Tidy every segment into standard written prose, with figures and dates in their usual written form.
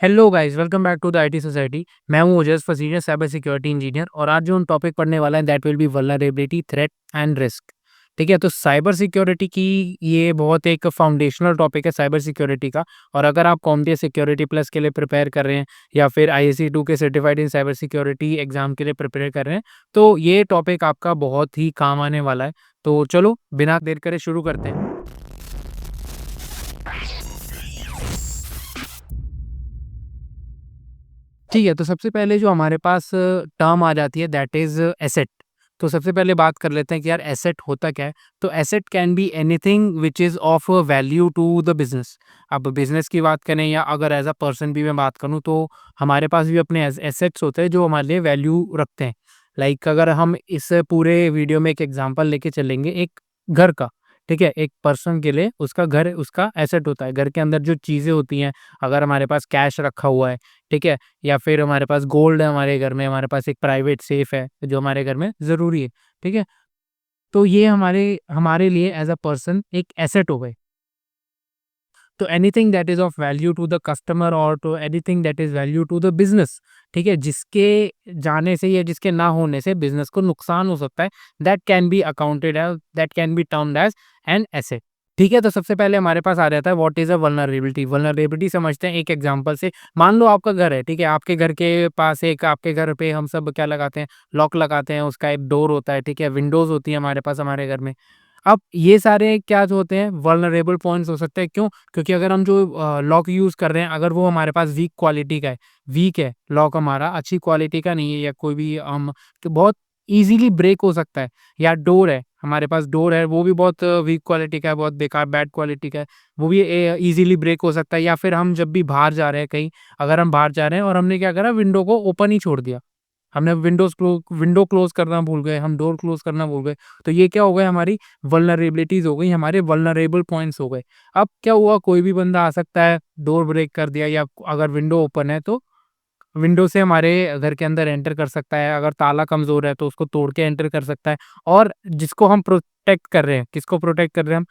Hello guys, welcome back to the IT society. मैं हूं Ojas for senior cyber security engineer और आज जो हम टॉपिक पढ़ने वाला है that will be vulnerability, threat and risk. ठीक है, तो साइबर सिक्योरिटी की ये बहुत एक फाउंडेशनल टॉपिक है साइबर सिक्योरिटी का। और अगर आप कॉम्प्टिया सिक्योरिटी प्लस के लिए प्रिपेयर कर रहे हैं या फिर ISC2 के certified in cyber security exam के लिए प्रिपेयर कर रहे हैं, तो ये टॉपिक आपका बहुत ही काम आने वाला है। तो चलो बिना देर करे शुरू करते हैं। ठीक है, तो सबसे पहले जो हमारे पास टर्म आ जाती है दैट इज़ एसेट। तो सबसे पहले बात कर लेते हैं कि यार एसेट होता क्या है? तो asset can be anything which is of value to the business. अब बिज़नेस की बात करें या अगर एज़ अ पर्सन भी मैं बात करूँ तो हमारे पास भी अपने एसेट्स होते हैं जो हमारे लिए वैल्यू रखते हैं। लाइक अगर हम इस पूरे वीडियो में एक एग्ज़ाम्पल लेके चलेंगे एक घर का, ठीक है? एक पर्सन के लिए उसका घर उसका एसेट होता है। घर के अंदर जो चीज़ें होती हैं, अगर हमारे पास कैश रखा हुआ है, ठीक है? या फिर हमारे पास गोल्ड है हमारे घर में, हमारे पास एक प्राइवेट सेफ है, जो हमारे घर में ज़रूरी है, ठीक है? तो ये हमारे हमारे लिए एज़ अ पर्सन एक एसेट हो गए। तो anything that is of value to the customer और to anything that is value to the business, ठीक है? जिसके जाने से या जिसके ना होने से बिज़नेस को नुकसान हो सकता है, that can be accounted as that can be termed as an asset. ठीक है, तो सबसे पहले हमारे पास आ जाता है what is a vulnerability. Vulnerability समझते हैं एक एग्जांपल से। मान लो आपका घर है, ठीक है? आपके घर के पास एक आपके घर पे हम सब क्या लगाते हैं, लॉक लगाते हैं, उसका एक डोर होता है, ठीक है? विंडोज़ होती है हमारे पास हमारे घर में। अब ये सारे क्या जो होते हैं वल्नरेबल पॉइंट्स हो सकते हैं, क्यों? क्योंकि अगर हम जो लॉक यूज़ कर रहे हैं अगर वो हमारे पास वीक क्वालिटी का है, वीक है लॉक हमारा अच्छी क्वालिटी का नहीं है या कोई भी तो बहुत ईज़िली ब्रेक हो सकता है। या डोर है, हमारे पास डोर है वो भी बहुत वीक क्वालिटी का है, बहुत बेकार बैड क्वालिटी का है, वो भी ईज़िली ब्रेक हो सकता है। या फिर हम जब भी बाहर जा रहे हैं कहीं, अगर हम बाहर जा रहे हैं और हमने क्या करा विंडो को ओपन ही छोड़ दिया, हमने विंडो क्लोज़ करना भूल गए, हम डोर क्लोज़ करना भूल गए, तो ये क्या हो गए हमारी वल्नरेबिलिटीज़ हो गई, हमारे वल्नरेबल पॉइंट्स हो गए। अब क्या हुआ कोई भी बंदा आ सकता है, डोर ब्रेक कर दिया या अगर विंडो ओपन है तो विंडो से हमारे घर के अंदर एंटर कर सकता है, अगर ताला कमज़ोर है तो उसको तोड़ के एंटर कर सकता है। और जिसको हम प्रोटेक्ट कर रहे हैं, किसको प्रोटेक्ट कर रहे हैं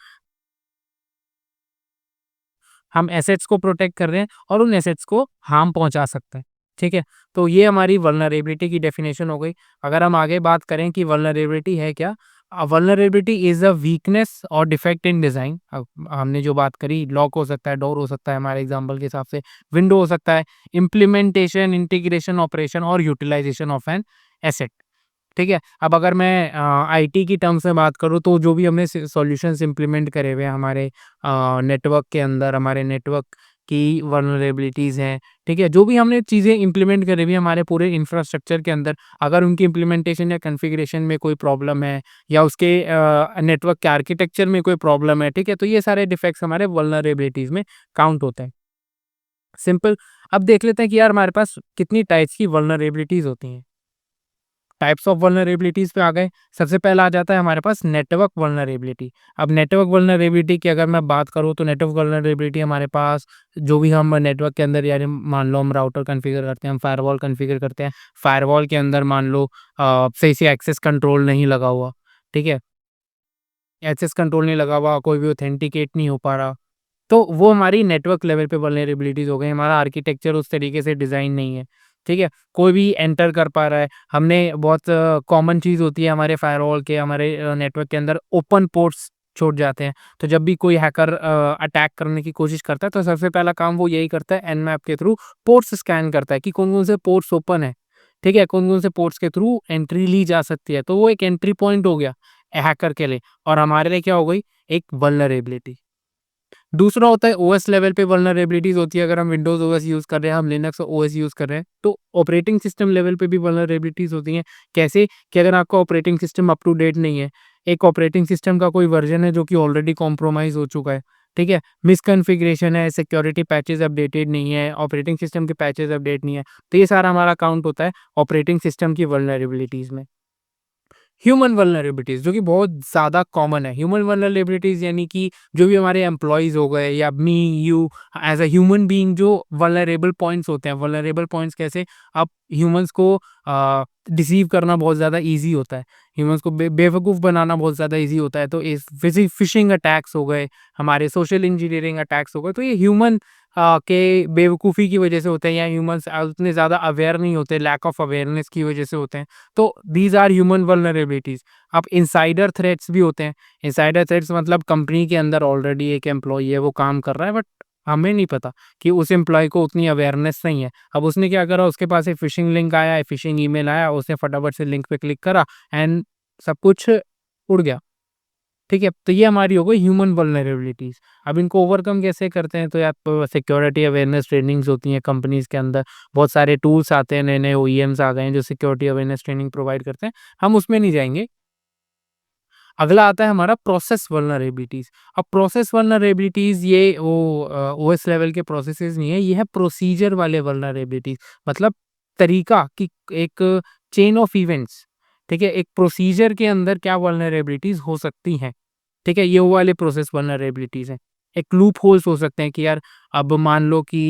हम एसेट्स को प्रोटेक्ट कर रहे हैं और उन एसेट्स को हार्म पहुँचा सकते हैं, ठीक है? तो ये हमारी वल्नरेबिलिटी की डेफिनेशन हो गई। अगर हम आगे बात करें कि वल्नरेबिलिटी है क्या? वल्नरेबिलिटी इज़ अ वीकनेस और डिफेक्ट इन डिज़ाइन। अब हमने जो बात करी लॉक हो सकता है, डोर हो सकता है हमारे एग्ज़ाम्पल के हिसाब से, विंडो हो सकता है, इम्प्लीमेंटेशन, इंटीग्रेशन, ऑपरेशन और यूटिलाइज़ेशन ऑफ एन एसेट। ठीक है? अब अगर मैं आईटी की टर्म्स में बात करूँ तो जो भी हमने स सॉल्यूशंस इम्प्लीमेंट करे हुए हैं हमारे नेटवर्क के अंदर, हमारे नेटवर्क की वल्नरेबिलिटीज़ हैं, ठीक है? जो भी हमने चीज़ें इम्प्लीमेंट करी हुई हैं हमारे पूरे इंफ्रास्ट्रक्चर के अंदर, अगर उनकी इम्प्लीमेंटेशन या कॉन्फ़िगरेशन में कोई प्रॉब्लम है या उसके नेटवर्क के आर्किटेक्चर में कोई प्रॉब्लम है, ठीक है? तो ये सारे डिफेक्ट्स हमारे वल्नरेबिलिटीज़ में काउंट होते हैं। सिंपल। अब देख लेते हैं कि यार हमारे पास कितनी टाइप्स की वल्नरेबिलिटीज़ होती हैं। टाइप्स ऑफ वल्नरेबिलिटीज़ पे आ गए। सबसे पहला आ जाता है हमारे पास नेटवर्क वल्नरेबिलिटी। अब नेटवर्क वल्नरेबिलिटी की अगर मैं बात करूँ तो नेटवर्क वल्नरेबिलिटी हमारे पास जो भी हम नेटवर्क के अंदर यानी मान लो हम राउटर कॉन्फ़िगर करते हैं, हम फायरवॉल कॉन्फ़िगर करते हैं। फायरवॉल के अंदर मान लो सही से एक्सेस कंट्रोल नहीं लगा हुआ, ठीक है? एक्सेस कंट्रोल नहीं लगा हुआ, कोई भी ऑथेंटिकेट नहीं हो पा रहा। तो वो हमारी नेटवर्क लेवल पे वल्नरेबिलिटीज़ हो गई, हमारा आर्किटेक्चर उस तरीके से डिज़ाइन नहीं है, ठीक है? कोई भी एंटर कर पा रहा है, हमने बहुत कॉमन चीज़ होती है हमारे फायरवॉल के हमारे नेटवर्क के अंदर ओपन पोर्ट्स छूट जाते हैं। तो जब भी कोई हैकर अटैक करने की कोशिश करता है, तो सबसे पहला काम वो यही करता है एनमैप के थ्रू पोर्ट्स स्कैन करता है कि कौन-कौन से पोर्ट्स ओपन है, ठीक है? कौन-कौन से पोर्ट्स के थ्रू एंट्री ली जा सकती है, तो वो एक एंट्री पॉइंट हो गया हैकर के लिए और हमारे लिए क्या हो गई, एक वल्नरेबिलिटी। दूसरा होता है ओएस लेवल पे वल्नरेबिलिटीज़ होती है, अगर हम विंडोज़ ओएस यूज़ कर रहे हैं, हम लिनक्स ओएस यूज़ कर रहे हैं, तो ऑपरेटिंग सिस्टम लेवल पे भी वल्नरेबिलिटीज़ होती हैं। कैसे? कि अगर आपका operating system up to date नहीं है, एक ऑपरेटिंग सिस्टम का कोई वर्ज़न है जो कि ऑलरेडी कॉम्प्रोमाइज़ हो चुका है, ठीक है? मिसकॉन्फ़िगरेशन है, सिक्योरिटी पैचेज़ अपडेटेड नहीं है, ऑपरेटिंग सिस्टम के पैचेज़ अपडेट नहीं है, तो ये सारा हमारा काउंट होता है ऑपरेटिंग सिस्टम की वल्नरेबिलिटीज़ में। ह्यूमन वल्नरेबिलिटीज़ जो कि बहुत ज़्यादा कॉमन है। ह्यूमन वल्नरेबिलिटीज़ यानी कि जो भी हमारे एम्प्लॉइज़ हो गए या me, you as a human being जो वल्नरेबल पॉइंट्स होते हैं। वल्नरेबल पॉइंट्स कैसे? अब ह्यूमन्स को डिसीव करना बहुत ज़्यादा ईज़ी होता है। ह्यूमन्स को बेवकूफ़ बनाना बहुत ज़्यादा ईज़ी होता है। तो इस फिशिंग अटैक्स हो गए, हमारे सोशल इंजीनियरिंग अटैक्स हो गए, तो ये ह्यूमन के बेवकूफ़ी की वजह से होते हैं, या ह्यूमन्स उतने ज़्यादा अवेयर नहीं होते, लैक ऑफ अवेयरनेस की वजह से होते हैं। तो दीज़ आर ह्यूमन वल्नरेबिलिटीज़। अब इनसाइडर थ्रेट्स भी होते हैं। इनसाइडर थ्रेट्स मतलब कंपनी के अंदर ऑलरेडी एक एम्प्लॉयी है, वो काम कर रहा है, बट हमें नहीं पता कि उस एम्प्लॉयी को उतनी अवेयरनेस नहीं है। अब उसने क्या करा, उसके पास एक फ़िशिंग लिंक आया है, फ़िशिंग ईमेल आया, उसने फटाफट से लिंक पे क्लिक करा एंड सब कुछ उड़ गया। ठीक है? तो ये हमारी हो गई ह्यूमन वल्नरेबिलिटीज़। अब इनको ओवरकम कैसे करते हैं, तो या तो सिक्योरिटी अवेयरनेस ट्रेनिंग्स होती हैं कंपनीज़ के अंदर। बहुत सारे टूल्स आते हैं, नए-नए ओईएम्स आ गए हैं जो सिक्योरिटी अवेयरनेस ट्रेनिंग प्रोवाइड करते हैं। हम उसमें नहीं जाएँगे। अगला आता है हमारा प्रोसेस वल्नरेबिलिटीज़। अब प्रोसेस वल्नरेबिलिटीज़ ये ओएस लेवल के प्रोसेसेस नहीं है, ये है प्रोसीजर वाले वल्नरेबिलिटीज़। मतलब तरीका कि एक चेन ऑफ इवेंट्स, ठीक है? एक प्रोसीजर के अंदर क्या वल्नरेबिलिटीज़ हो सकती हैं। ठीक है? ये वो वाले प्रोसेस वल्नरेबिलिटीज़ हैं। एक लूप होल्स हो सकते हैं कि यार, अब मान लो कि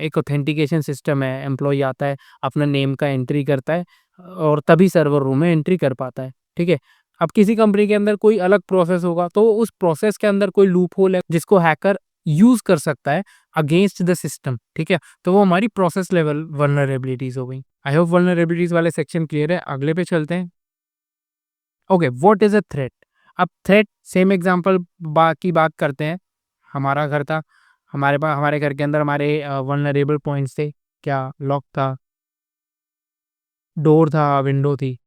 एक ऑथेंटिकेशन सिस्टम है, एम्प्लॉयी आता है, अपना नेम का एंट्री करता है और तभी सर्वर रूम में एंट्री कर पाता है। ठीक है? अब किसी कंपनी के अंदर कोई अलग प्रोसेस होगा, तो उस प्रोसेस के अंदर कोई लूप होल है जिसको हैकर यूज़ कर सकता है अगेंस्ट द सिस्टम। ठीक है? तो वो हमारी प्रोसेस लेवल वल्नरेबिलिटीज़ हो गई। आई होप वल्नरेबिलिटीज़ वाले सेक्शन क्लियर है। अगले पे चलते हैं। Okay, what is a threat? अब थ्रेट सेम एग्जांपल की बात करते हैं। हमारा घर था, हमारे घर के अंदर हमारे वल्नरेबल पॉइंट्स थे। क्या? लॉक था, डोर था, विंडो थी।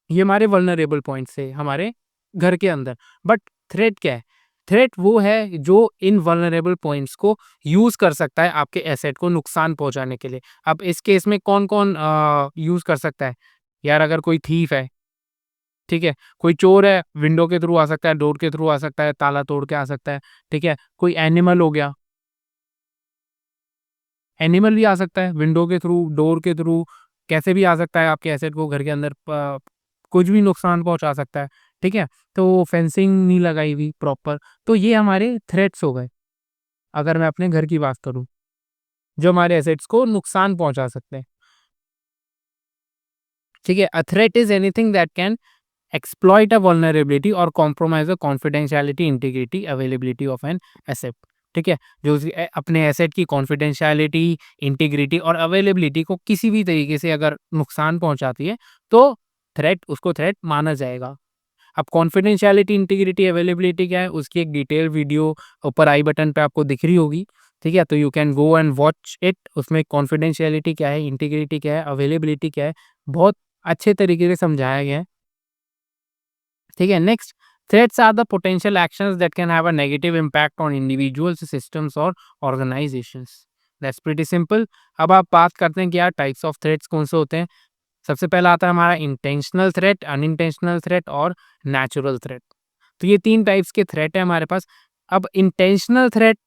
ये हमारे वल्नरेबल पॉइंट्स थे हमारे घर के अंदर। बट थ्रेट क्या है? थ्रेट वो है जो इन वल्नरेबल पॉइंट्स को यूज़ कर सकता है आपके एसेट को नुकसान पहुँचाने के लिए। अब इस केस में कौन-कौन यूज़ कर सकता है? यार, अगर कोई थीफ है, ठीक है? कोई चोर है, विंडो के थ्रू आ सकता है, डोर के थ्रू आ सकता है, ताला तोड़ के आ सकता है, ठीक है? कोई एनिमल हो गया, एनिमल भी आ सकता है विंडो के थ्रू, डोर के थ्रू, कैसे भी आ सकता है आपके एसेट को घर के अंदर कुछ भी नुकसान पहुँचा सकता है, ठीक है? तो फेंसिंग नहीं लगाई हुई प्रॉपर, तो ये हमारे थ्रेट्स हो गए, अगर मैं अपने घर की बात करूँ, जो हमारे एसेट्स को नुकसान पहुँचा सकते हैं, ठीक है? A threat is anything that can exploit a vulnerability or compromise the confidentiality, integrity, availability of an asset। ठीक है? जो अपने एसेट की कॉन्फिडेंशियलिटी, इंटीग्रिटी और अवेलेबिलिटी को किसी भी तरीके से अगर नुकसान पहुंचाती है, तो थ्रेट उसको थ्रेट माना जाएगा। अब कॉन्फिडेंशियलिटी, इंटीग्रिटी, अवेलेबिलिटी क्या है, उसकी एक डिटेल वीडियो ऊपर आई बटन पे आपको दिख रही होगी। ठीक है? तो you can go and watch it. उसमें कॉन्फिडेंशियलिटी क्या है, इंटीग्रिटी क्या है, अवेलेबिलिटी क्या है, बहुत अच्छे तरीके से समझाया गया है। ठीक है? Next, threats are the potential actions that can have a negative impact on individuals, systems और ऑर्गेनाइजेशंस। That's pretty simple. अब आप बात करते हैं कि यार टाइप्स ऑफ थ्रेट्स कौन से होते हैं। सबसे पहला आता है हमारा इंटेंशनल थ्रेट, अनइंटेंशनल थ्रेट और नेचुरल थ्रेट। तो ये 3 टाइप्स के थ्रेट है हमारे पास। अब इंटेंशनल थ्रेट,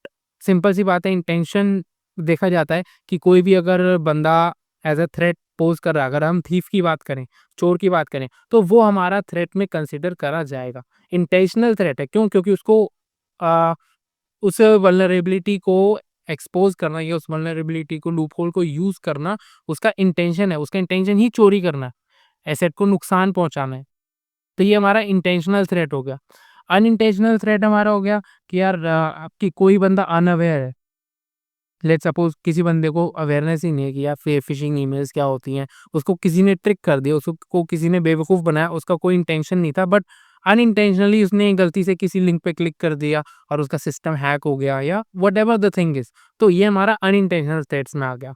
सिंपल सी बात है, इंटेंशन देखा जाता है कि कोई भी अगर बंदा एज़ अ थ्रेट पोज़ कर रहा है, अगर हम थीफ की बात करें, चोर की बात करें, तो वो हमारा थ्रेट में कंसिडर करा जाएगा। इंटेंशनल थ्रेट है, क्यों? क्योंकि उसको अ, उस वल्नरेबिलिटी को एक्सपोज़ करना या उस वल्नरेबिलिटी को, लूपहोल को यूज़ करना उसका इंटेंशन है, उसका इंटेंशन ही चोरी करना है, एसेट को नुकसान पहुँचाना है। तो ये हमारा इंटेंशनल थ्रेट हो गया। अनइंटेंशनल थ्रेट हमारा हो गया कि यार आपकी कोई बंदा अनअवेयर है। लेट्स सपोज़ किसी बंदे को अवेयरनेस ही नहीं है कि यार फ़िशिंग ईमेल्स क्या होती हैं। उसको किसी ने ट्रिक कर दिया, उसको किसी ने बेवकूफ़ बनाया, उसका कोई इंटेंशन नहीं था, बट अनइंटेंशनली उसने गलती से किसी लिंक पे क्लिक कर दिया और उसका सिस्टम हैक हो गया या व्हाटएवर द थिंग इज़। तो ये हमारा अनइंटेंशनल थ्रेट्स में आ गया।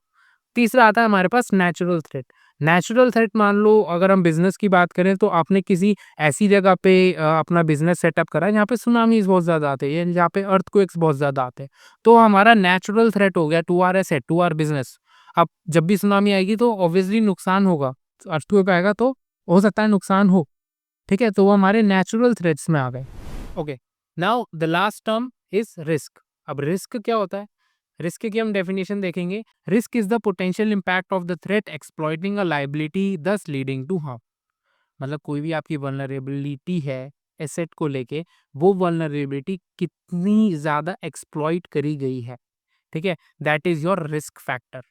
तीसरा आता है हमारे पास नेचुरल थ्रेट। नेचुरल थ्रेट, मान लो अगर हम बिज़नेस की बात करें, तो आपने किसी ऐसी जगह पे अपना बिज़नेस सेटअप करा है जहाँ पे सुनामीज़ बहुत ज़्यादा आते हैं, जहाँ पे अर्थक्वेक्स बहुत ज़्यादा आते हैं। तो हमारा नेचुरल थ्रेट हो गया to our asset, to our business. अब जब भी सुनामी आएगी तो ऑब्वियसली नुकसान होगा। अर्थक्वेक आएगा तो हो सकता है नुकसान हो। ठीक है? तो वो हमारे नेचुरल थ्रेट्स में आ गए। Okay, now the last term is risk. अब रिस्क क्या होता है? रिस्क की हम डेफिनेशन देखेंगे। Risk is the potential impact of the threat exploiting a liability दस लीडिंग टू हार्म। मतलब कोई भी आपकी वल्नरेबिलिटी है एसेट को लेके, वो वल्नरेबिलिटी कितनी ज़्यादा एक्सप्लॉइट करी गई है, ठीक है? That is your risk factor.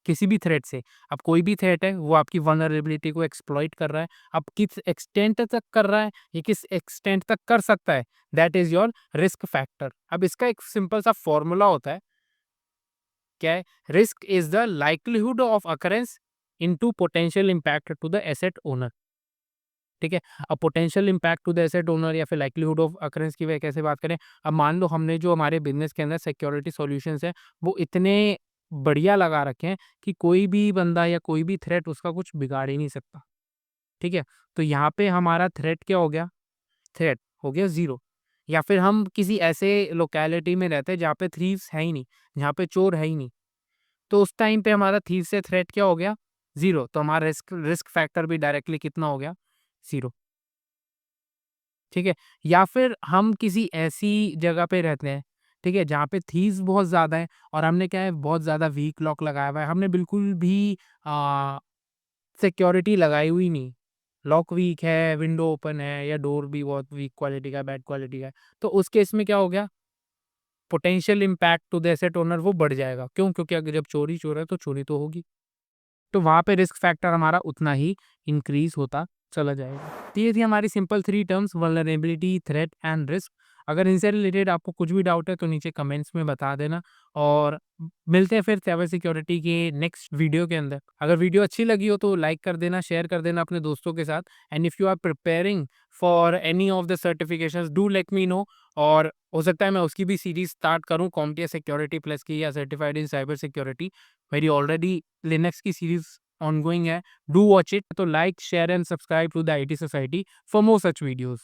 किसी भी थ्रेट से, अब कोई भी थ्रेट है वो आपकी वल्नरेबिलिटी को एक्सप्लॉइट कर रहा है, अब किस एक्सटेंट तक कर रहा है, ये किस एक्सटेंट तक कर सकता है, that is your risk factor. अब इसका एक सिंपल सा फॉर्मूला होता है, क्या है? Risk is the likelihood of occurrence into potential impact to the asset owner. ठीक है, अब potential impact to the asset owner या फिर लाइक्लीहुड ऑफ अकरेंस की वजह कैसे बात करें। अब मान लो हमने जो हमारे बिजनेस के अंदर सिक्योरिटी सॉल्यूशंस है वो इतने बढ़िया लगा रखे हैं कि कोई भी बंदा या कोई भी थ्रेट उसका कुछ बिगाड़ ही नहीं सकता। ठीक है, तो यहाँ पे हमारा थ्रेट क्या हो गया? थ्रेट हो गया ज़ीरो। या फिर हम किसी ऐसे लोकेलिटी में रहते हैं जहाँ पे थीव्स है ही नहीं, जहाँ पे चोर है ही नहीं, तो उस टाइम पे हमारा थीव से थ्रेट क्या हो गया? ज़ीरो। तो हमारा रिस्क रिस्क फैक्टर भी डायरेक्टली कितना हो गया? ज़ीरो। ठीक है? या फिर हम किसी ऐसी जगह पे रहते हैं, ठीक है? जहाँ पे थीव्स बहुत ज़्यादा हैं और हमने क्या है बहुत ज़्यादा वीक लॉक लगाया हुआ है। हमने बिल्कुल भी अ, सिक्योरिटी लगाई हुई नहीं। लॉक वीक है, विंडो ओपन है या डोर भी बहुत वीक क्वालिटी का है, बैड क्वालिटी का है। तो उस केस में क्या हो गया? Potential impact to the asset owner वो बढ़ जाएगा। क्यों? क्योंकि अगर जब चोरी चोर है तो चोरी तो होगी। तो वहाँ पे रिस्क फैक्टर हमारा उतना ही इंक्रीज़ होता चला जाएगा। तो ये थी हमारी simple 3 terms vulnerability, threat and risk. अगर इनसे रिलेटेड आपको कुछ भी डाउट है तो नीचे कमेंट्स में बता देना और मिलते हैं फिर साइबर सिक्योरिटी के नेक्स्ट वीडियो के अंदर। अगर वीडियो अच्छी लगी हो तो लाइक कर देना, शेयर कर देना अपने दोस्तों के साथ and if you are preparing for any of the certifications do let me know और हो सकता है मैं उसकी भी सीरीज़ स्टार्ट करूँ CompTIA सिक्योरिटी प्लस की या सर्टिफाइड इन साइबर सिक्योरिटी। मेरी ऑलरेडी लिनक्स की सीरीज़ ongoing है, do watch it। तो like, share and subscribe to the IT society for more such videos.